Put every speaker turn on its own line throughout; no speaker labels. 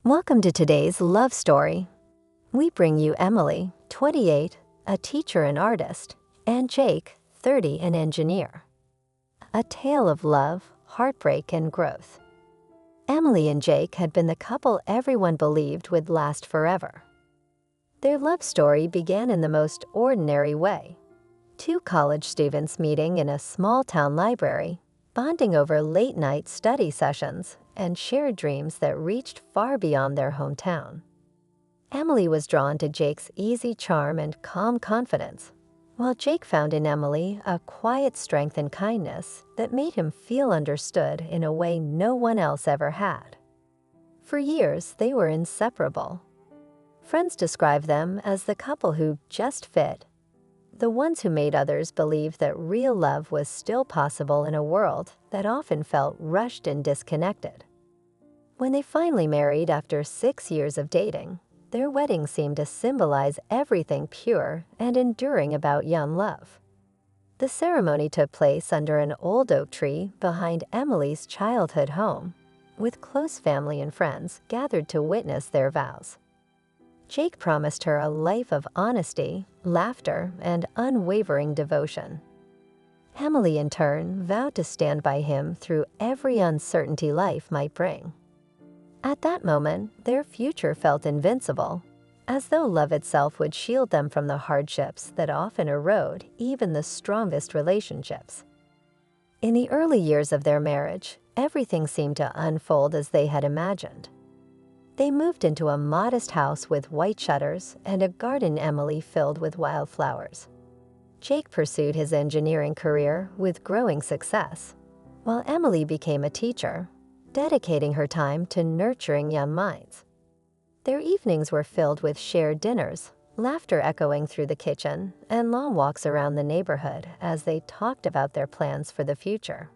Welcome to today's love story. We bring you Emily, 28, a teacher and artist, and Jake, 30, an engineer. A tale of love, heartbreak, and growth. Emily and Jake had been the couple everyone believed would last forever. Their love story began in the most ordinary way. Two college students meeting in a small-town library, bonding over late-night study sessions, and shared dreams that reached far beyond their hometown. Emily was drawn to Jake's easy charm and calm confidence, while Jake found in Emily a quiet strength and kindness that made him feel understood in a way no one else ever had. For years, they were inseparable. Friends describe them as the couple who just fit, the ones who made others believe that real love was still possible in a world that often felt rushed and disconnected. When they finally married after 6 years of dating, their wedding seemed to symbolize everything pure and enduring about young love. The ceremony took place under an old oak tree behind Emily's childhood home, with close family and friends gathered to witness their vows. Jake promised her a life of honesty, laughter, and unwavering devotion. Emily, in turn, vowed to stand by him through every uncertainty life might bring. At that moment, their future felt invincible, as though love itself would shield them from the hardships that often erode even the strongest relationships. In the early years of their marriage, everything seemed to unfold as they had imagined. They moved into a modest house with white shutters and a garden Emily filled with wildflowers. Jake pursued his engineering career with growing success, while Emily became a teacher, dedicating her time to nurturing young minds. Their evenings were filled with shared dinners, laughter echoing through the kitchen, and long walks around the neighborhood as they talked about their plans for the future.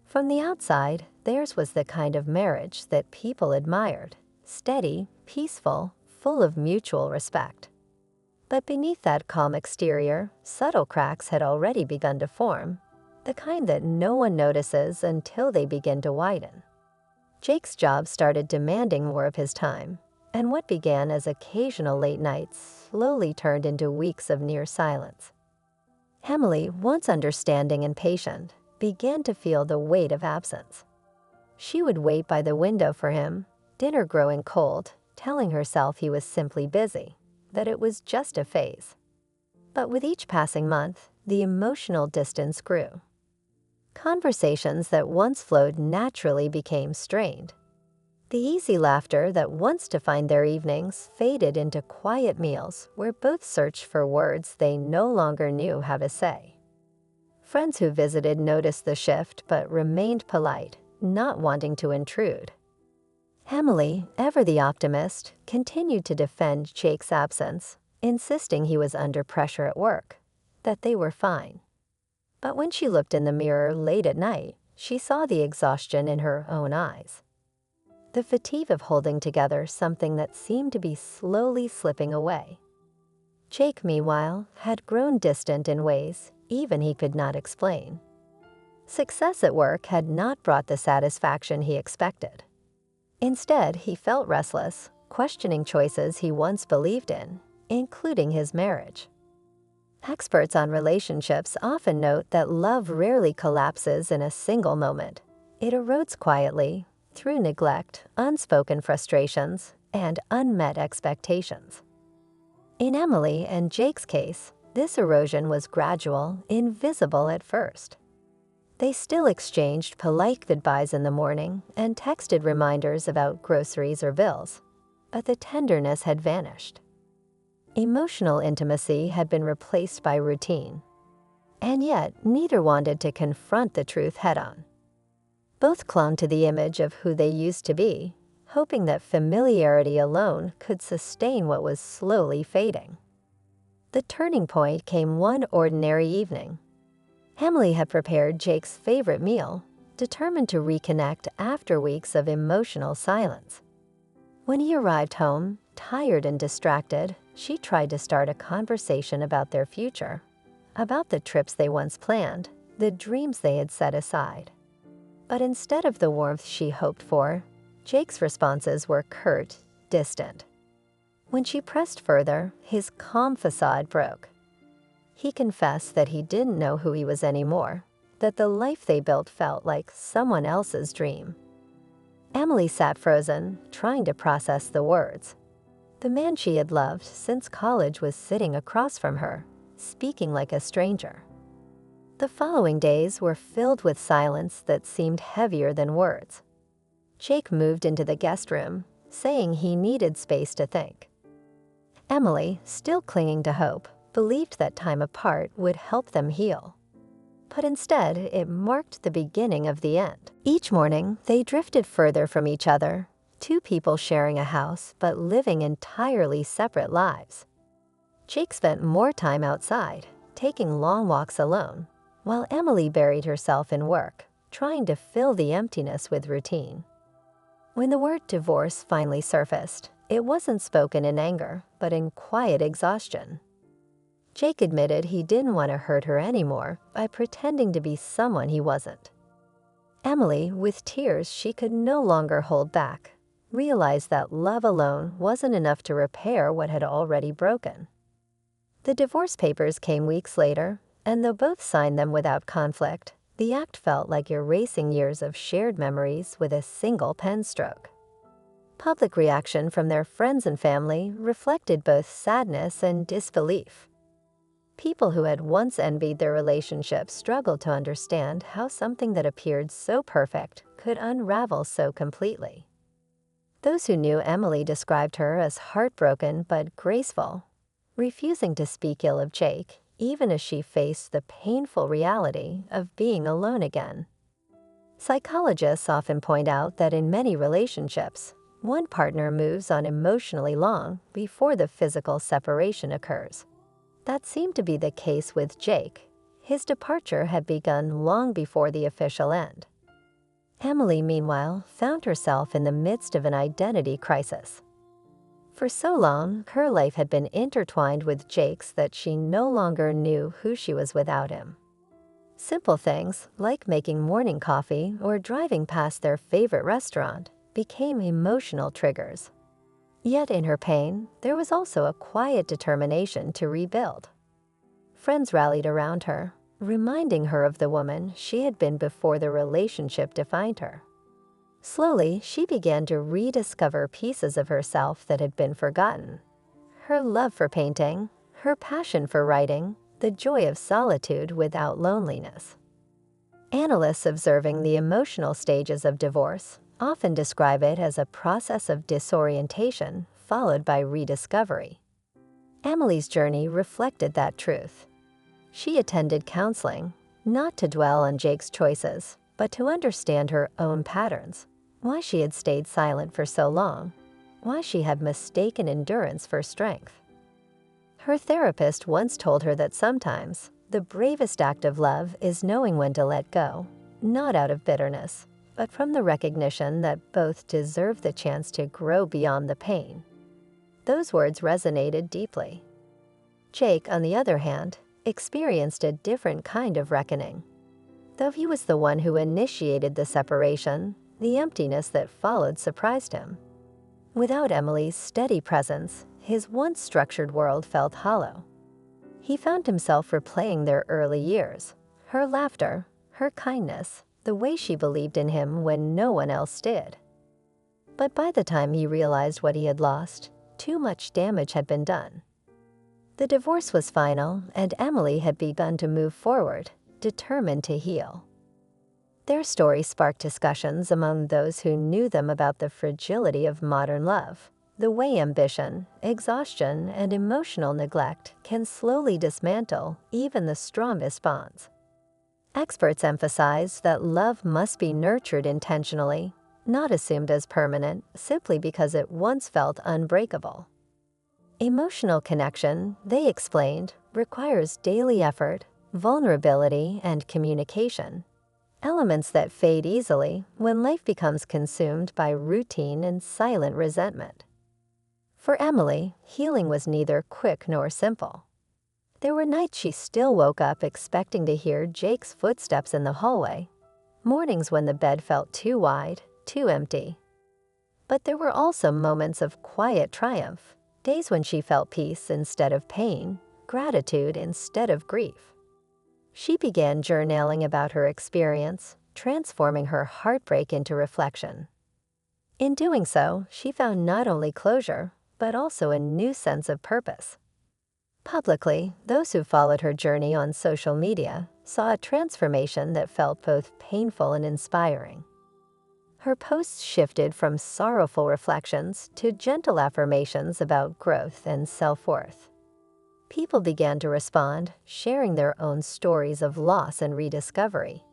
From the outside, theirs was the kind of marriage that people admired. Steady, peaceful, full of mutual respect. But beneath that calm exterior, subtle cracks had already begun to form, the kind that no one notices until they begin to widen. Jake's job started demanding more of his time, and what began as occasional late nights slowly turned into weeks of near silence. Emily, once understanding and patient, began to feel the weight of absence. She would wait by the window for him, dinner growing cold, telling herself he was simply busy, that it was just a phase. But with each passing month, the emotional distance grew. Conversations that once flowed naturally became strained. The easy laughter that once defined their evenings faded into quiet meals where both searched for words they no longer knew how to say. Friends who visited noticed the shift but remained polite, not wanting to intrude. Emily, ever the optimist, continued to defend Jake's absence, insisting he was under pressure at work, that they were fine. But when she looked in the mirror late at night, she saw the exhaustion in her own eyes. The fatigue of holding together something that seemed to be slowly slipping away. Jake, meanwhile, had grown distant in ways even he could not explain. Success at work had not brought the satisfaction he expected. Instead, he felt restless, questioning choices he once believed in, including his marriage. Experts on relationships often note that love rarely collapses in a single moment. It erodes quietly, through neglect, unspoken frustrations, and unmet expectations. In Emily and Jake's case, this erosion was gradual, invisible at first. They still exchanged polite goodbyes in the morning and texted reminders about groceries or bills, but the tenderness had vanished. Emotional intimacy had been replaced by routine, and yet neither wanted to confront the truth head-on. Both clung to the image of who they used to be, hoping that familiarity alone could sustain what was slowly fading. The turning point came one ordinary evening. Emily had prepared Jake's favorite meal, determined to reconnect after weeks of emotional silence. When he arrived home, tired and distracted, she tried to start a conversation about their future, about the trips they once planned, the dreams they had set aside. But instead of the warmth she hoped for, Jake's responses were curt, distant. When she pressed further, his calm facade broke. He confessed that he didn't know who he was anymore, that the life they built felt like someone else's dream. Emily sat frozen, trying to process the words. The man she had loved since college was sitting across from her, speaking like a stranger. The following days were filled with silence that seemed heavier than words. Jake moved into the guest room, saying he needed space to think. Emily, still clinging to hope, believed that time apart would help them heal. But instead, it marked the beginning of the end. Each morning, they drifted further from each other, two people sharing a house but living entirely separate lives. Jake spent more time outside, taking long walks alone, while Emily buried herself in work, trying to fill the emptiness with routine. When the word divorce finally surfaced, it wasn't spoken in anger, but in quiet exhaustion. Jake admitted he didn't want to hurt her anymore by pretending to be someone he wasn't. Emily, with tears she could no longer hold back, realized that love alone wasn't enough to repair what had already broken. The divorce papers came weeks later, and though both signed them without conflict, the act felt like erasing years of shared memories with a single pen stroke. Public reaction from their friends and family reflected both sadness and disbelief. People who had once envied their relationship struggled to understand how something that appeared so perfect could unravel so completely. Those who knew Emily described her as heartbroken but graceful, refusing to speak ill of Jake, even as she faced the painful reality of being alone again. Psychologists often point out that in many relationships, one partner moves on emotionally long before the physical separation occurs. That seemed to be the case with Jake. His departure had begun long before the official end. Emily, meanwhile, found herself in the midst of an identity crisis. For so long, her life had been intertwined with Jake's that she no longer knew who she was without him. Simple things, like making morning coffee or driving past their favorite restaurant, became emotional triggers. Yet in her pain, there was also a quiet determination to rebuild. Friends rallied around her, reminding her of the woman she had been before the relationship defined her. Slowly, she began to rediscover pieces of herself that had been forgotten. Her love for painting, her passion for writing, the joy of solitude without loneliness. Analysts observing the emotional stages of divorce often describe it as a process of disorientation followed by rediscovery. Emily's journey reflected that truth. She attended counseling, not to dwell on Jake's choices, but to understand her own patterns, why she had stayed silent for so long, why she had mistaken endurance for strength. Her therapist once told her that sometimes the bravest act of love is knowing when to let go, not out of bitterness, but from the recognition that both deserve the chance to grow beyond the pain. Those words resonated deeply. Jake, on the other hand, experienced a different kind of reckoning. Though he was the one who initiated the separation, the emptiness that followed surprised him. Without Emily's steady presence, his once structured world felt hollow. He found himself replaying their early years, her laughter, her kindness, the way she believed in him when no one else did. But by the time he realized what he had lost, too much damage had been done. The divorce was final, and Emily had begun to move forward, determined to heal. Their story sparked discussions among those who knew them about the fragility of modern love, the way ambition, exhaustion, and emotional neglect can slowly dismantle even the strongest bonds. Experts emphasize that love must be nurtured intentionally, not assumed as permanent simply because it once felt unbreakable. Emotional connection, they explained, requires daily effort, vulnerability, and communication, elements that fade easily when life becomes consumed by routine and silent resentment. For Emily, healing was neither quick nor simple. There were nights she still woke up expecting to hear Jake's footsteps in the hallway, mornings when the bed felt too wide, too empty. But there were also moments of quiet triumph, days when she felt peace instead of pain, gratitude instead of grief. She began journaling about her experience, transforming her heartbreak into reflection. In doing so, she found not only closure, but also a new sense of purpose. Publicly, those who followed her journey on social media saw a transformation that felt both painful and inspiring. Her posts shifted from sorrowful reflections to gentle affirmations about growth and self-worth. People began to respond, sharing their own stories of loss and rediscovery.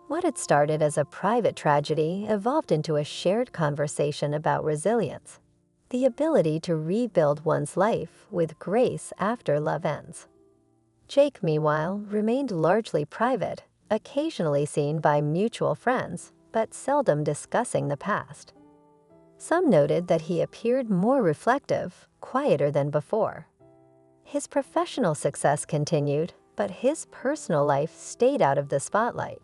What had started as a private tragedy evolved into a shared conversation about resilience, the ability to rebuild one's life with grace after love ends. Jake, meanwhile, remained largely private, occasionally seen by mutual friends, but seldom discussing the past. Some noted that he appeared more reflective, quieter than before. His professional success continued, but his personal life stayed out of the spotlight.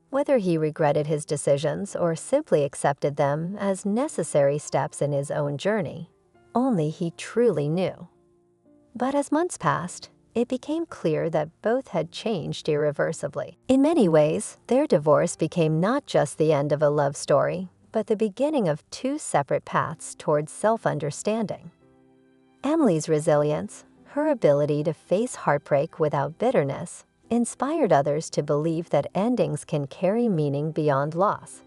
Whether he regretted his decisions or simply accepted them as necessary steps in his own journey, only he truly knew. But as months passed, it became clear that both had changed irreversibly. In many ways, their divorce became not just the end of a love story, but the beginning of two separate paths towards self-understanding. Emily's resilience, her ability to face heartbreak without bitterness, inspired others to believe that endings can carry meaning beyond loss.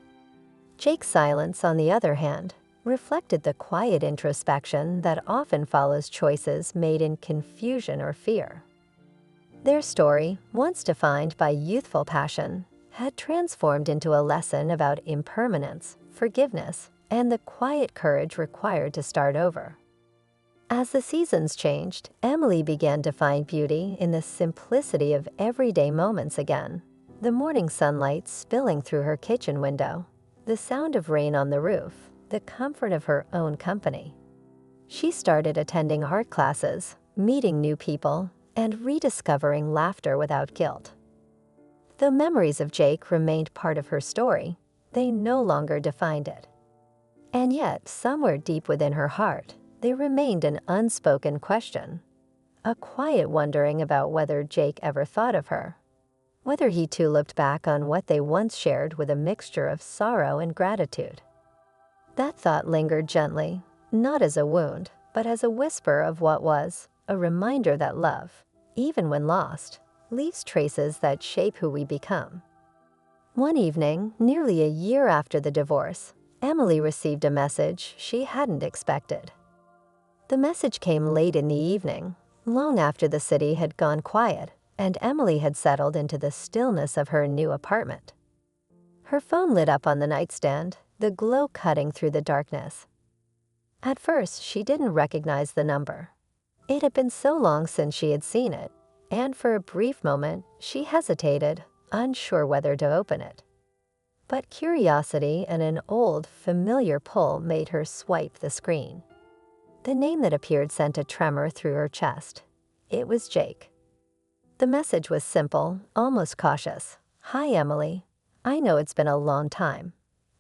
Jake's silence, on the other hand, reflected the quiet introspection that often follows choices made in confusion or fear. Their story, once defined by youthful passion, had transformed into a lesson about impermanence, forgiveness, and the quiet courage required to start over. As the seasons changed, Emily began to find beauty in the simplicity of everyday moments again. The morning sunlight spilling through her kitchen window, the sound of rain on the roof, the comfort of her own company. She started attending art classes, meeting new people, and rediscovering laughter without guilt. Though memories of Jake remained part of her story, they no longer defined it. And yet, somewhere deep within her heart, there remained an unspoken question, a quiet wondering about whether Jake ever thought of her, whether he too looked back on what they once shared with a mixture of sorrow and gratitude. That thought lingered gently, not as a wound, but as a whisper of what was, a reminder that love, even when lost, leaves traces that shape who we become. One evening, nearly a year after the divorce, Emily received a message she hadn't expected. The message came late in the evening, long after the city had gone quiet and Emily had settled into the stillness of her new apartment. Her phone lit up on the nightstand, the glow cutting through the darkness. At first, she didn't recognize the number. It had been so long since she had seen it, and for a brief moment, she hesitated, unsure whether to open it. But curiosity and an old, familiar pull made her swipe the screen. The name that appeared sent a tremor through her chest. It was Jake. The message was simple, almost cautious. "Hi, Emily. I know it's been a long time.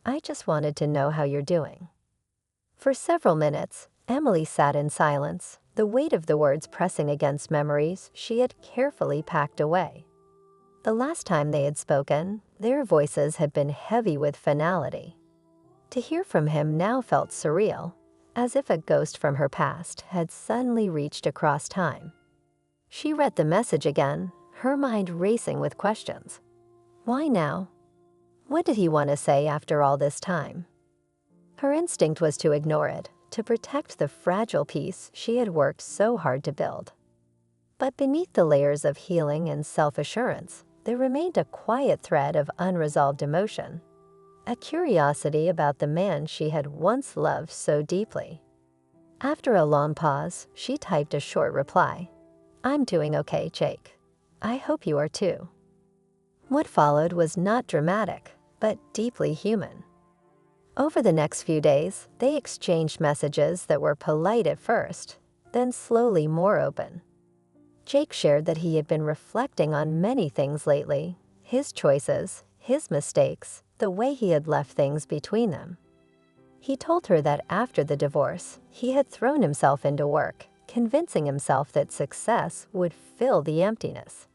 I just wanted to know how you're doing." For several minutes, Emily sat in silence, the weight of the words pressing against memories she had carefully packed away. The last time they had spoken, their voices had been heavy with finality. To hear from him now felt surreal, as if a ghost from her past had suddenly reached across time. She read the message again, her mind racing with questions. Why now? What did he want to say after all this time? Her instinct was to ignore it, to protect the fragile peace she had worked so hard to build. But beneath the layers of healing and self-assurance, there remained a quiet thread of unresolved emotion, a curiosity about the man she had once loved so deeply. After a long pause, she typed a short reply. "I'm doing okay, Jake. I hope you are too." What followed was not dramatic, but deeply human. Over the next few days, they exchanged messages that were polite at first, then slowly more open. Jake shared that he had been reflecting on many things lately, his choices, his mistakes, the way he had left things between them. He told her that after the divorce, he had thrown himself into work, convincing himself that success would fill the emptiness.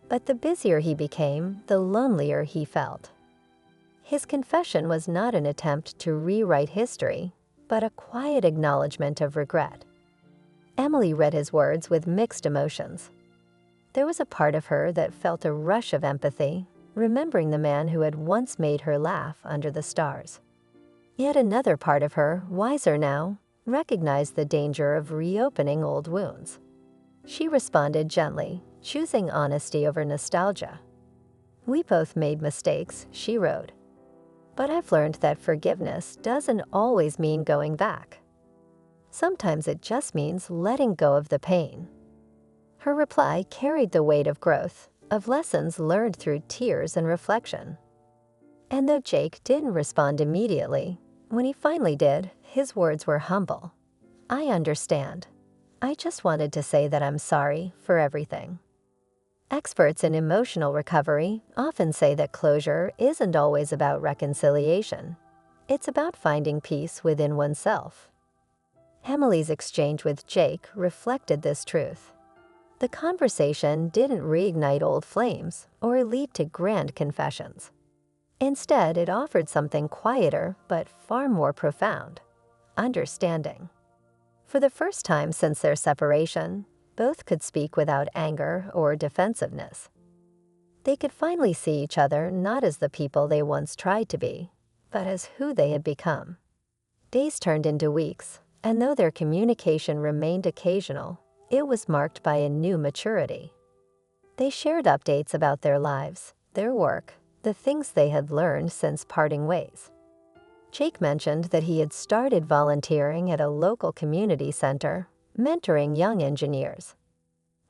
But the busier he became, the lonelier he felt. His confession was not an attempt to rewrite history, but a quiet acknowledgement of regret. Emily read his words with mixed emotions. There was a part of her that felt a rush of empathy, remembering the man who had once made her laugh under the stars. Yet another part of her, wiser now, recognized the danger of reopening old wounds. She responded gently, choosing honesty over nostalgia. "We both made mistakes," she wrote. "But I've learned that forgiveness doesn't always mean going back. Sometimes it just means letting go of the pain." Her reply carried the weight of growth, of lessons learned through tears and reflection. And though Jake didn't respond immediately, when he finally did, his words were humble. "I understand. I just wanted to say that I'm sorry for everything." Experts in emotional recovery often say that closure isn't always about reconciliation. It's about finding peace within oneself. Emily's exchange with Jake reflected this truth. The conversation didn't reignite old flames or lead to grand confessions. Instead, it offered something quieter but far more profound: understanding. For the first time since their separation, both could speak without anger or defensiveness. They could finally see each other not as the people they once tried to be, but as who they had become. Days turned into weeks, and though their communication remained occasional, it was marked by a new maturity. They shared updates about their lives, their work, the things they had learned since parting ways. Jake mentioned that he had started volunteering at a local community center, mentoring young engineers.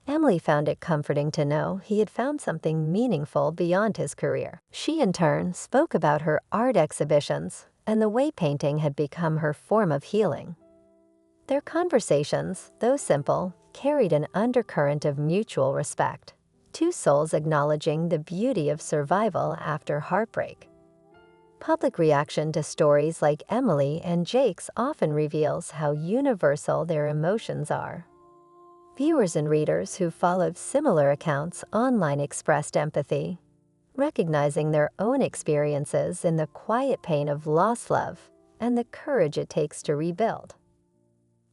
Emily found it comforting to know he had found something meaningful beyond his career. She, in turn, spoke about her art exhibitions and the way painting had become her form of healing. Their conversations, though simple, carried an undercurrent of mutual respect, two souls acknowledging the beauty of survival after heartbreak. Public reaction to stories like Emily and Jake's often reveals how universal their emotions are. Viewers and readers who followed similar accounts online expressed empathy, recognizing their own experiences in the quiet pain of lost love and the courage it takes to rebuild.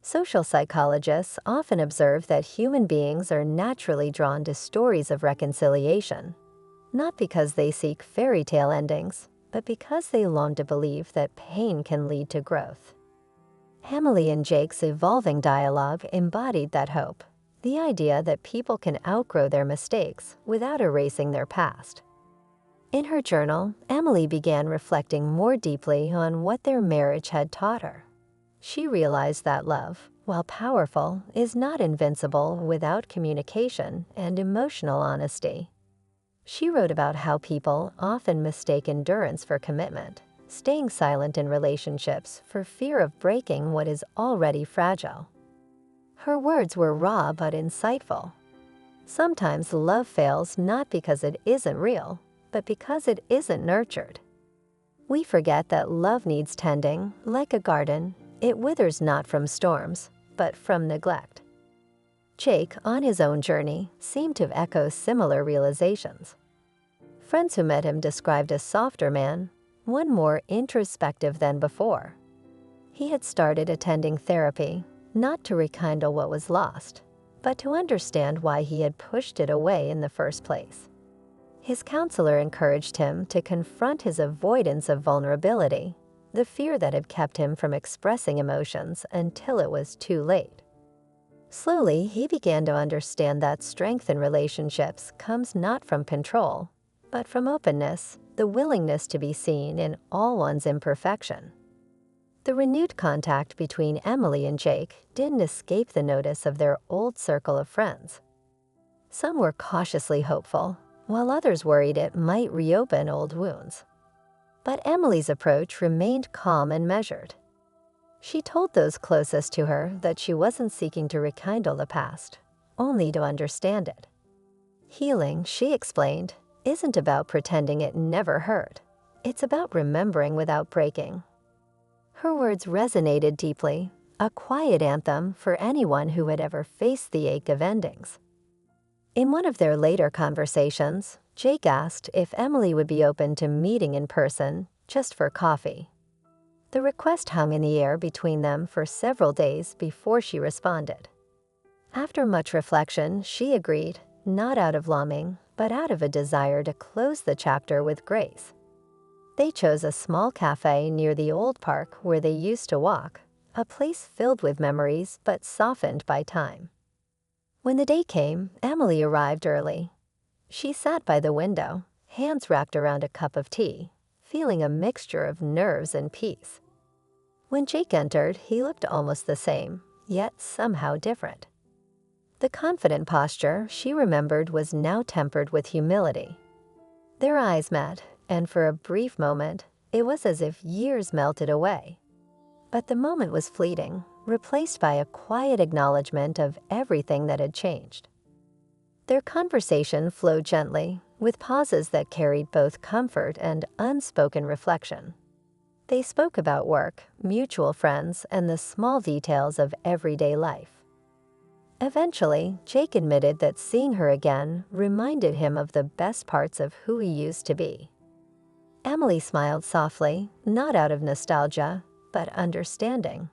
Social psychologists often observe that human beings are naturally drawn to stories of reconciliation, not because they seek fairy tale endings, but because they long to believe that pain can lead to growth. Emily and Jake's evolving dialogue embodied that hope, the idea that people can outgrow their mistakes without erasing their past. In her journal, Emily began reflecting more deeply on what their marriage had taught her. She realized that love, while powerful, is not invincible without communication and emotional honesty. She wrote about how people often mistake endurance for commitment, staying silent in relationships for fear of breaking what is already fragile. Her words were raw but insightful. Sometimes love fails not because it isn't real, but because it isn't nurtured. We forget that love needs tending. Like a garden, it withers not from storms, but from neglect. Jake, on his own journey, seemed to echo similar realizations. Friends who met him described a softer man, one more introspective than before. He had started attending therapy, not to rekindle what was lost, but to understand why he had pushed it away in the first place. His counselor encouraged him to confront his avoidance of vulnerability, the fear that had kept him from expressing emotions until it was too late. Slowly, he began to understand that strength in relationships comes not from control, but from openness, the willingness to be seen in all one's imperfection. The renewed contact between Emily and Jake didn't escape the notice of their old circle of friends. Some were cautiously hopeful, while others worried it might reopen old wounds. But Emily's approach remained calm and measured. She told those closest to her that she wasn't seeking to rekindle the past, only to understand it. Healing, she explained, isn't about pretending it never hurt. It's about remembering without breaking. Her words resonated deeply, a quiet anthem for anyone who had ever faced the ache of endings. In one of their later conversations, Jake asked if Emily would be open to meeting in person just for coffee. The request hung in the air between them for several days before she responded. After much reflection, she agreed, not out of longing, but out of a desire to close the chapter with grace. They chose a small cafe near the old park where they used to walk, a place filled with memories but softened by time. When the day came, Emily arrived early. She sat by the window, hands wrapped around a cup of tea, feeling a mixture of nerves and peace. When Jake entered, he looked almost the same, yet somehow different. The confident posture she remembered was now tempered with humility. Their eyes met, and for a brief moment, it was as if years melted away. But the moment was fleeting, replaced by a quiet acknowledgement of everything that had changed. Their conversation flowed gently, with pauses that carried both comfort and unspoken reflection. They spoke about work, mutual friends, and the small details of everyday life. Eventually, Jake admitted that seeing her again reminded him of the best parts of who he used to be. Emily smiled softly, not out of nostalgia, but understanding.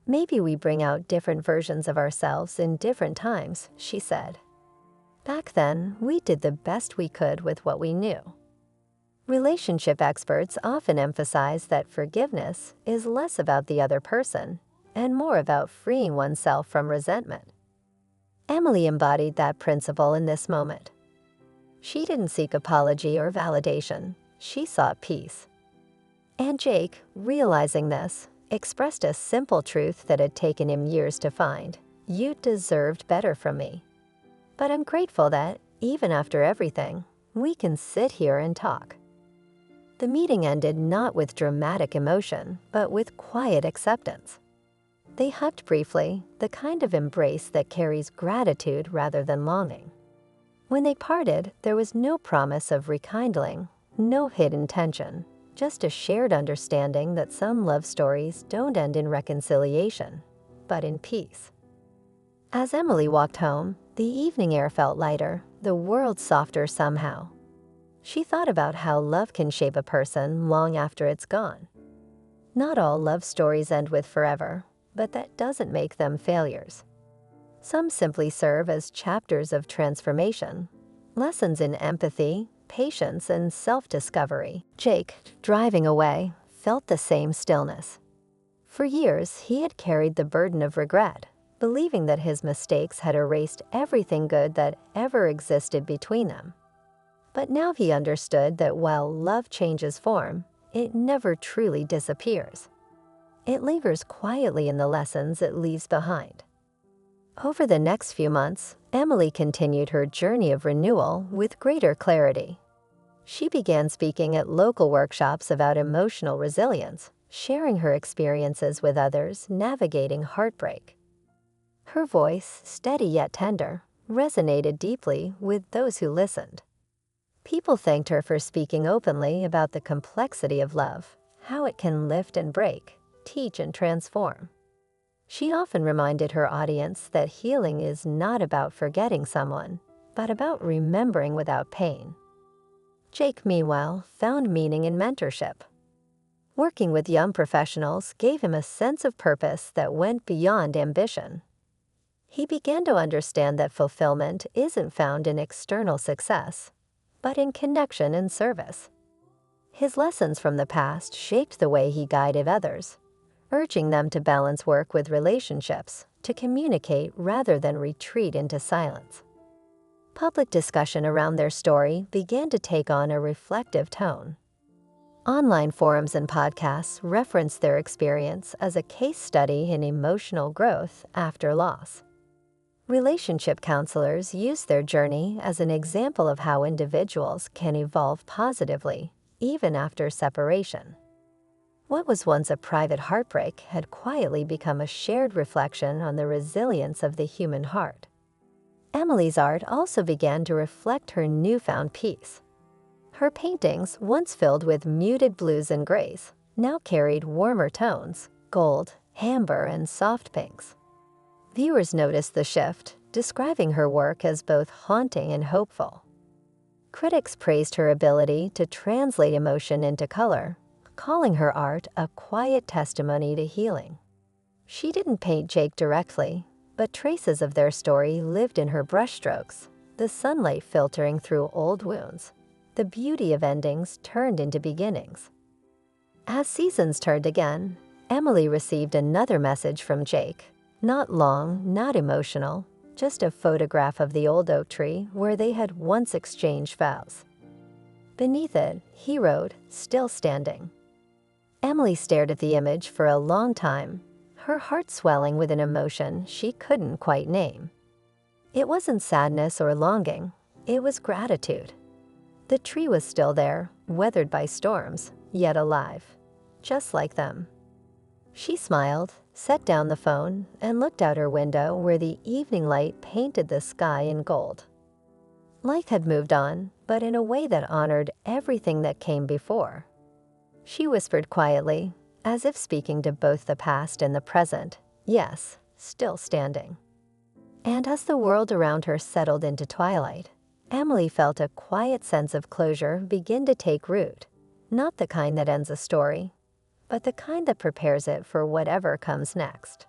"Maybe we bring out different versions of ourselves in different times," she said. "Back then, we did the best we could with what we knew." Relationship experts often emphasize that forgiveness is less about the other person and more about freeing oneself from resentment. Emily embodied that principle in this moment. She didn't seek apology or validation. She sought peace. And Jake, realizing this, expressed a simple truth that had taken him years to find. "You deserved better from me. But I'm grateful that, even after everything, we can sit here and talk." The meeting ended not with dramatic emotion, but with quiet acceptance. They hugged briefly, the kind of embrace that carries gratitude rather than longing. When they parted, there was no promise of rekindling, no hidden tension, just a shared understanding that some love stories don't end in reconciliation, but in peace. As Emily walked home, the evening air felt lighter, the world softer somehow. She thought about how love can shape a person long after it's gone. Not all love stories end with forever, but that doesn't make them failures. Some simply serve as chapters of transformation, lessons in empathy, patience, and self-discovery. Jake, driving away, felt the same stillness. For years, he had carried the burden of regret, believing that his mistakes had erased everything good that ever existed between them. But now he understood that while love changes form, it never truly disappears. It lingers quietly in the lessons it leaves behind. Over the next few months, Emily continued her journey of renewal with greater clarity. She began speaking at local workshops about emotional resilience, sharing her experiences with others navigating heartbreak. Her voice, steady yet tender, resonated deeply with those who listened. People thanked her for speaking openly about the complexity of love, how it can lift and break, teach and transform. She often reminded her audience that healing is not about forgetting someone, but about remembering without pain. Jake, meanwhile, found meaning in mentorship. Working with young professionals gave him a sense of purpose that went beyond ambition. He began to understand that fulfillment isn't found in external success, but in connection and service. His lessons from the past shaped the way he guided others, urging them to balance work with relationships, to communicate rather than retreat into silence. Public discussion around their story began to take on a reflective tone. Online forums and podcasts referenced their experience as a case study in emotional growth after loss. Relationship counselors used their journey as an example of how individuals can evolve positively, even after separation. What was once a private heartbreak had quietly become a shared reflection on the resilience of the human heart. Emily's art also began to reflect her newfound peace. Her paintings, once filled with muted blues and grays, now carried warmer tones, gold, amber, and soft pinks. Viewers noticed the shift, describing her work as both haunting and hopeful. Critics praised her ability to translate emotion into color, calling her art a quiet testimony to healing. She didn't paint Jake directly, but traces of their story lived in her brushstrokes, the sunlight filtering through old wounds. The beauty of endings turned into beginnings. As seasons turned again, Emily received another message from Jake. Not long, not emotional, just a photograph of the old oak tree where they had once exchanged vows. Beneath it, he wrote, "Still standing." Emily stared at the image for a long time, her heart swelling with an emotion she couldn't quite name. It wasn't sadness or longing, it was gratitude. The tree was still there, weathered by storms, yet alive, just like them. She smiled, set down the phone, and looked out her window where the evening light painted the sky in gold. Life had moved on, but in a way that honored everything that came before. She whispered quietly, as if speaking to both the past and the present, "Yes, still standing." And as the world around her settled into twilight, Emily felt a quiet sense of closure begin to take root, not the kind that ends a story, but the kind that prepares it for whatever comes next.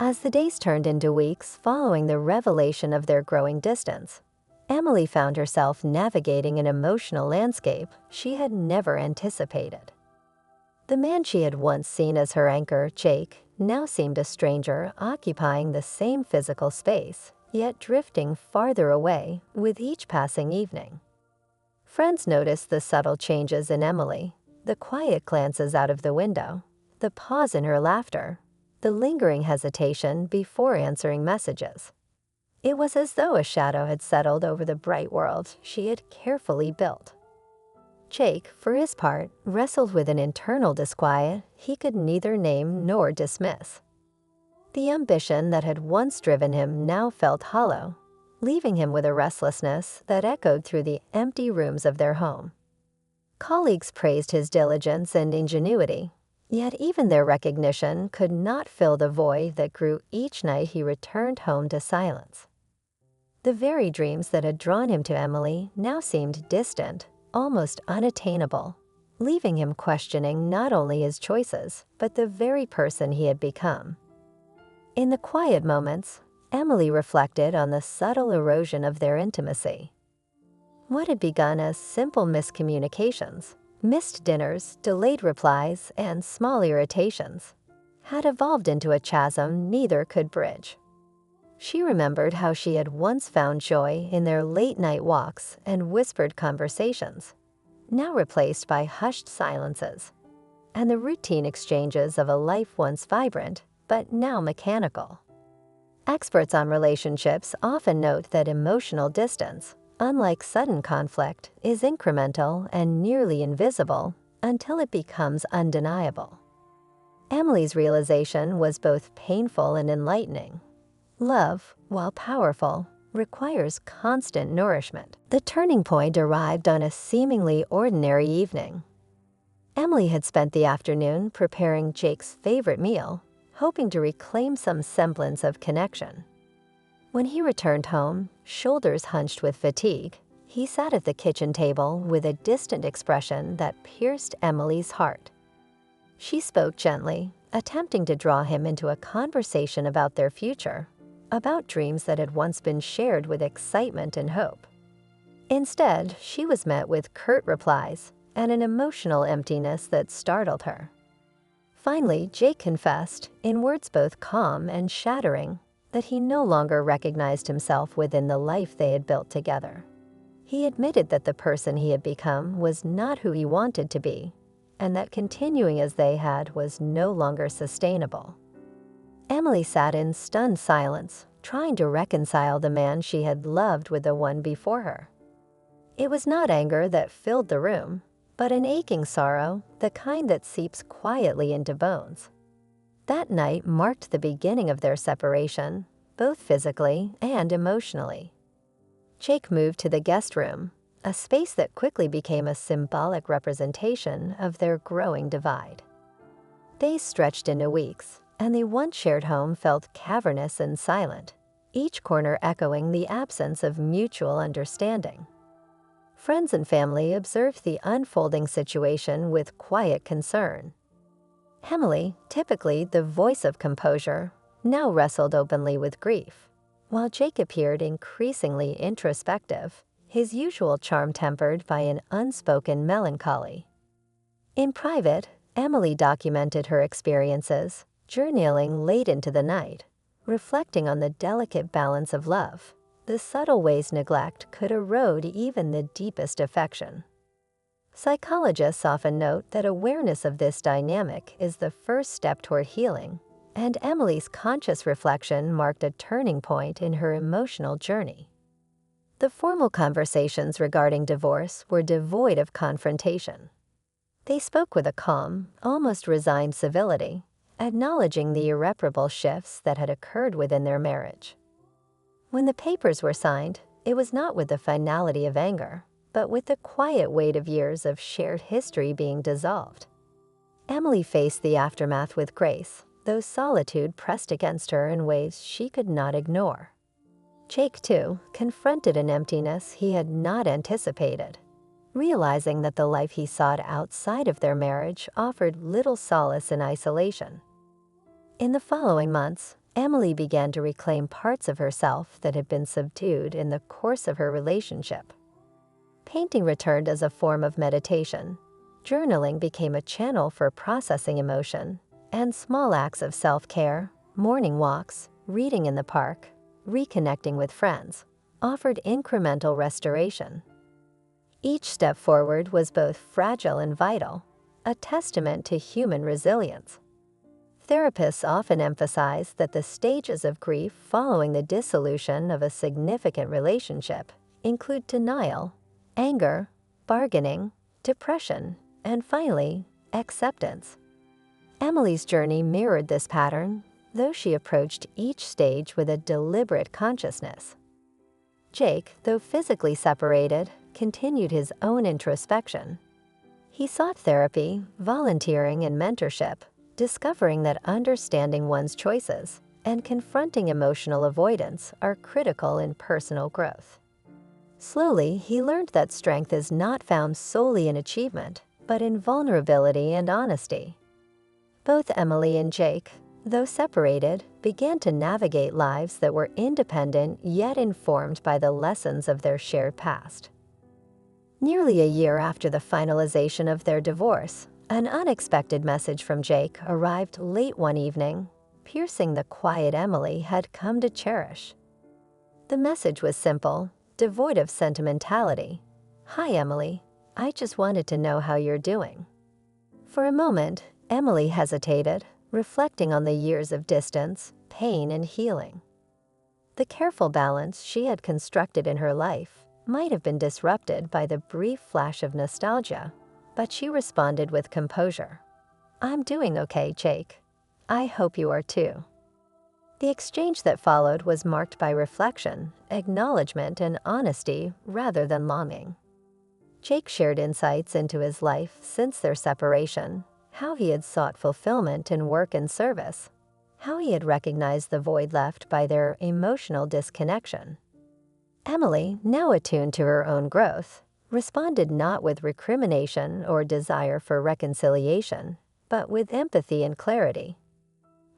As the days turned into weeks following the revelation of their growing distance, Emily found herself navigating an emotional landscape she had never anticipated. The man she had once seen as her anchor, Jake, now seemed a stranger occupying the same physical space, yet drifting farther away with each passing evening. Friends noticed the subtle changes in Emily, the quiet glances out of the window, the pause in her laughter, the lingering hesitation before answering messages. It was as though a shadow had settled over the bright world she had carefully built. Jake, for his part, wrestled with an internal disquiet he could neither name nor dismiss. The ambition that had once driven him now felt hollow, leaving him with a restlessness that echoed through the empty rooms of their home. Colleagues praised his diligence and ingenuity, yet even their recognition could not fill the void that grew each night he returned home to silence. The very dreams that had drawn him to Emily now seemed distant, almost unattainable, leaving him questioning not only his choices, but the very person he had become. In the quiet moments, Emily reflected on the subtle erosion of their intimacy. What had begun as simple miscommunications, missed dinners, delayed replies, and small irritations, had evolved into a chasm neither could bridge. She remembered how she had once found joy in their late-night walks and whispered conversations, now replaced by hushed silences, and the routine exchanges of a life once vibrant, but now mechanical. Experts on relationships often note that emotional distance, unlike sudden conflict, is incremental and nearly invisible until it becomes undeniable. Emily's realization was both painful and enlightening. Love, while powerful, requires constant nourishment. The turning point arrived on a seemingly ordinary evening. Emily had spent the afternoon preparing Jake's favorite meal, hoping to reclaim some semblance of connection. When he returned home, shoulders hunched with fatigue, he sat at the kitchen table with a distant expression that pierced Emily's heart. She spoke gently, attempting to draw him into a conversation about their future, about dreams that had once been shared with excitement and hope. Instead, she was met with curt replies and an emotional emptiness that startled her. Finally, Jake confessed, in words both calm and shattering, that he no longer recognized himself within the life they had built together. He admitted that the person he had become was not who he wanted to be, and that continuing as they had was no longer sustainable. Emily sat in stunned silence, trying to reconcile the man she had loved with the one before her. It was not anger that filled the room, but an aching sorrow, the kind that seeps quietly into bones. That night marked the beginning of their separation, both physically and emotionally. Jake moved to the guest room, a space that quickly became a symbolic representation of their growing divide. Days stretched into weeks, and the once shared home felt cavernous and silent, each corner echoing the absence of mutual understanding. Friends and family observed the unfolding situation with quiet concern. Emily, typically the voice of composure, now wrestled openly with grief, while Jake appeared increasingly introspective, his usual charm tempered by an unspoken melancholy. In private, Emily documented her experiences, journaling late into the night, reflecting on the delicate balance of love, the subtle ways neglect could erode even the deepest affection. Psychologists often note that awareness of this dynamic is the first step toward healing, and Emily's conscious reflection marked a turning point in her emotional journey. The formal conversations regarding divorce were devoid of confrontation. They spoke with a calm, almost resigned civility, acknowledging the irreparable shifts that had occurred within their marriage. When the papers were signed, it was not with the finality of anger, but with the quiet weight of years of shared history being dissolved. Emily faced the aftermath with grace, though solitude pressed against her in ways she could not ignore. Jake, too, confronted an emptiness he had not anticipated, realizing that the life he sought outside of their marriage offered little solace in isolation. In the following months, Emily began to reclaim parts of herself that had been subdued in the course of her relationship. Painting returned as a form of meditation, journaling became a channel for processing emotion, and small acts of self-care, morning walks, reading in the park, reconnecting with friends, offered incremental restoration. Each step forward was both fragile and vital, a testament to human resilience. Therapists often emphasize that the stages of grief following the dissolution of a significant relationship include denial, anger, bargaining, depression, and finally, acceptance. Emily's journey mirrored this pattern, though she approached each stage with a deliberate consciousness. Jake, though physically separated, continued his own introspection. He sought therapy, volunteering, and mentorship, discovering that understanding one's choices and confronting emotional avoidance are critical in personal growth. Slowly, he learned that strength is not found solely in achievement, but in vulnerability and honesty. Both Emily and Jake, though separated, began to navigate lives that were independent yet informed by the lessons of their shared past. Nearly a year after the finalization of their divorce, an unexpected message from Jake arrived late one evening, piercing the quiet Emily had come to cherish. The message was simple, devoid of sentimentality. "Hi, Emily. I just wanted to know how you're doing." For a moment, Emily hesitated, reflecting on the years of distance, pain, and healing. The careful balance she had constructed in her life might have been disrupted by the brief flash of nostalgia, but she responded with composure. "I'm doing okay, Jake. I hope you are too." The exchange that followed was marked by reflection, acknowledgement, and honesty rather than longing. Jake shared insights into his life since their separation, how he had sought fulfillment in work and service, how he had recognized the void left by their emotional disconnection. Emily, now attuned to her own growth, responded not with recrimination or desire for reconciliation, but with empathy and clarity.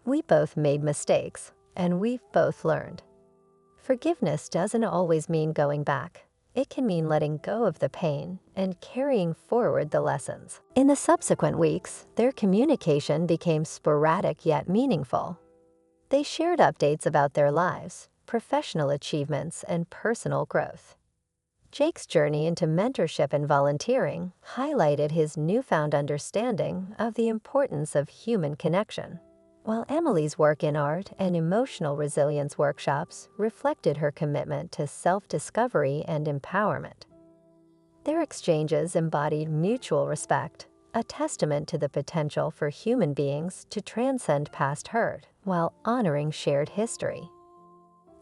"We both made mistakes, and we've both learned." Forgiveness doesn't always mean going back. It can mean letting go of the pain and carrying forward the lessons. In the subsequent weeks, their communication became sporadic yet meaningful. They shared updates about their lives, professional achievements, and personal growth. Jake's journey into mentorship and volunteering highlighted his newfound understanding of the importance of human connection, while Emily's work in art and emotional resilience workshops reflected her commitment to self-discovery and empowerment. Their exchanges embodied mutual respect, a testament to the potential for human beings to transcend past hurt while honoring shared history.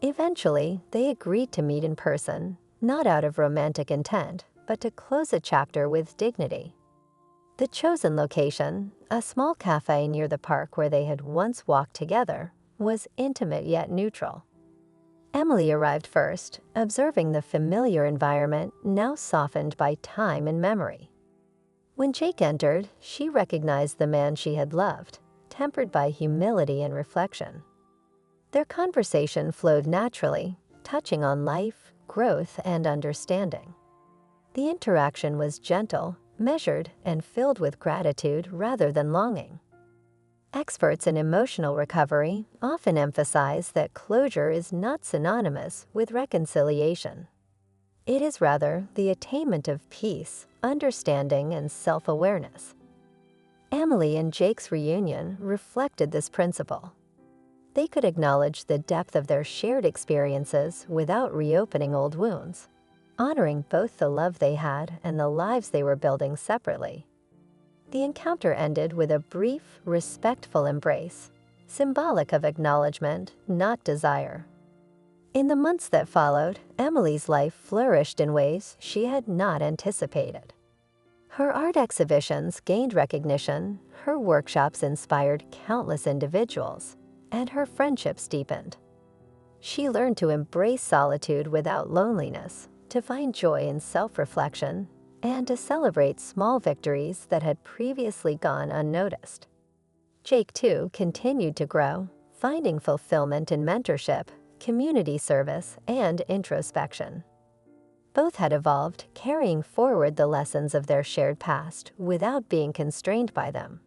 Eventually, they agreed to meet in person, not out of romantic intent, but to close a chapter with dignity. The chosen location, a small cafe near the park where they had once walked together, was intimate yet neutral. Emily arrived first, observing the familiar environment now softened by time and memory. When Jake entered, she recognized the man she had loved, tempered by humility and reflection. Their conversation flowed naturally, touching on life, growth, and understanding. The interaction was gentle, measured, and filled with gratitude rather than longing. Experts in emotional recovery often emphasize that closure is not synonymous with reconciliation. It is rather the attainment of peace, understanding, and self-awareness. Emily and Jake's reunion reflected this principle. They could acknowledge the depth of their shared experiences without reopening old wounds, honoring both the love they had and the lives they were building separately. The encounter ended with a brief, respectful embrace, symbolic of acknowledgement, not desire. In the months that followed, Emily's life flourished in ways she had not anticipated. Her art exhibitions gained recognition, her workshops inspired countless individuals, and her friendships deepened. She learned to embrace solitude without loneliness, to find joy in self-reflection, and to celebrate small victories that had previously gone unnoticed. Jake, too, continued to grow, finding fulfillment in mentorship, community service, and introspection. Both had evolved, carrying forward the lessons of their shared past without being constrained by them.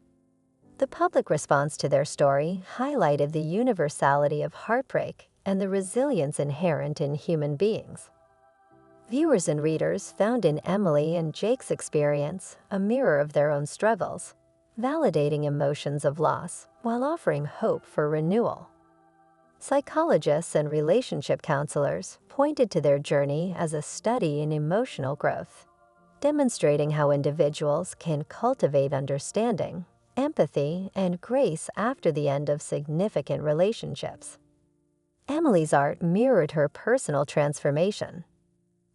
The public response to their story highlighted the universality of heartbreak and the resilience inherent in human beings. Viewers and readers found in Emily and Jake's experience a mirror of their own struggles, validating emotions of loss while offering hope for renewal. Psychologists and relationship counselors pointed to their journey as a study in emotional growth, demonstrating how individuals can cultivate understanding, empathy, and grace after the end of significant relationships. Emily's art mirrored her personal transformation.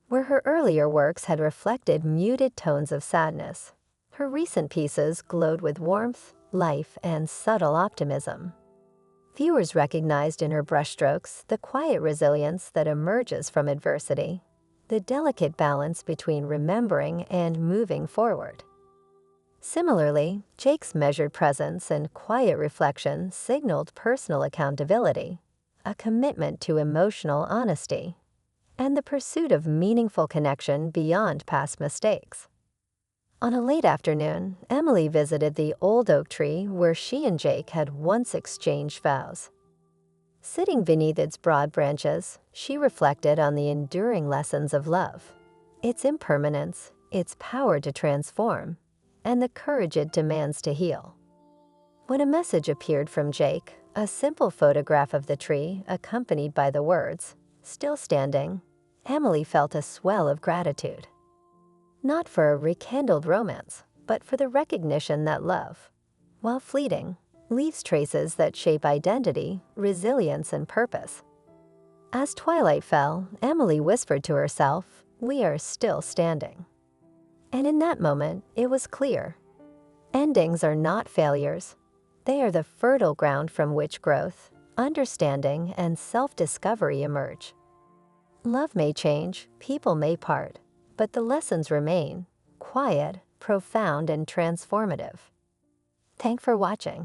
Where her earlier works had reflected muted tones of sadness, her recent pieces glowed with warmth, life, and subtle optimism. Viewers recognized in her brushstrokes the quiet resilience that emerges from adversity, the delicate balance between remembering and moving forward. Similarly, Jake's measured presence and quiet reflection signaled personal accountability, a commitment to emotional honesty, and the pursuit of meaningful connection beyond past mistakes. On a late afternoon, Emily visited the old oak tree where she and Jake had once exchanged vows. Sitting beneath its broad branches, she reflected on the enduring lessons of love, its impermanence, its power to transform, and the courage it demands to heal. When a message appeared from Jake, a simple photograph of the tree accompanied by the words, "Still standing," Emily felt a swell of gratitude. Not for a rekindled romance, but for the recognition that love, while fleeting, leaves traces that shape identity, resilience, and purpose. As twilight fell, Emily whispered to herself, "We are still standing." And in that moment, it was clear. Endings are not failures. They are the fertile ground from which growth, understanding, and self-discovery emerge. Love may change, people may part, but the lessons remain, quiet, profound, and transformative. Thanks for watching.